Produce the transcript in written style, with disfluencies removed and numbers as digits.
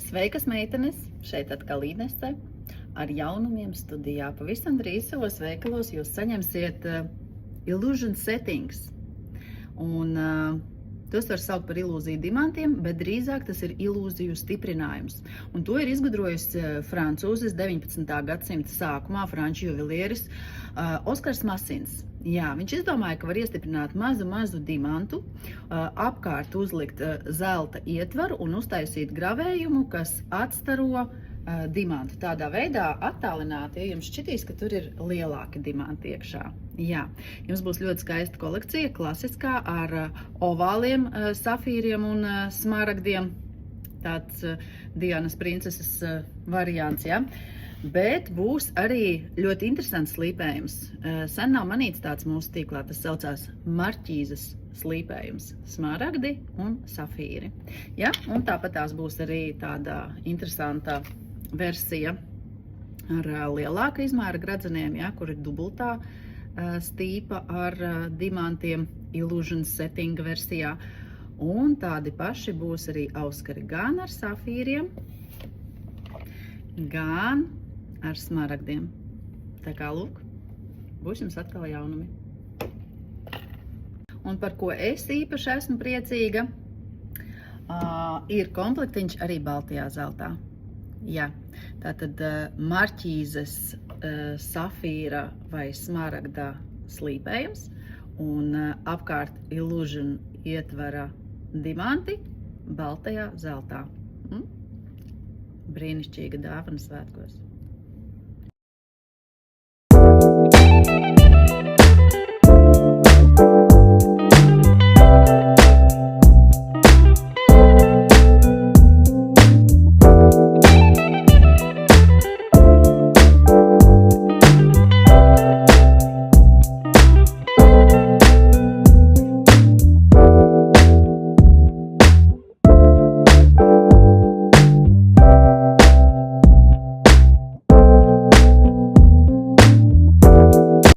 Sveikas, meitenes! Šeit atkal Inese ar jaunumiem studijā. Pavisam drīz savos veikalos jūs saņemsiet Illusion Settings. Un tos var saukt par ilūziju dimantiem, bet drīzāk tas ir ilūziju stiprinājums. Un to ir izgudrojusi francūzis 19. gadsimta sākumā, franču juvelieris Oskars Masins. Jā, viņš izdomāja, ka var iestiprināt mazu dimantu, apkārt uzlikt zelta ietvaru un uztaisīt gravējumu, kas atstaro dimantu. Tādā veidā attālināti, ja jums šķitīs, ka tur ir lielāki dimanti iekšā. Jā, jums būs ļoti skaista kolekcija, klasiskā, ar ovāliem safīriem un smaragdiem. Tāds Dianas princeses variants, jā. Bet būs arī ļoti interesants slīpējums. Sen nav manīts tāds mūsu tīklā, tas saucās marķīzes slīpējums. Smaragdi un safīri. Ja? Un tāpat tās būs arī tāda interesanta versija ar lielāka izmēra gradzeniem, ja? Kur ir dubultā stīpa ar dimantiem Illusion Setting versijā. Un tādi paši būs arī auskari gan ar safīriem, gan ar smaragdiem. Tā kā, lūk, būs jums atkal jaunumi. Un par ko es īpaši esmu priecīga, ir komplektiņš arī baltajā zeltā. Jā, tātad marķīzes, safīra vai smaragda slīpējums un apkārt Illusion ietvara dimanti baltajā zeltā. Brīnišķīga dāvana svētkos.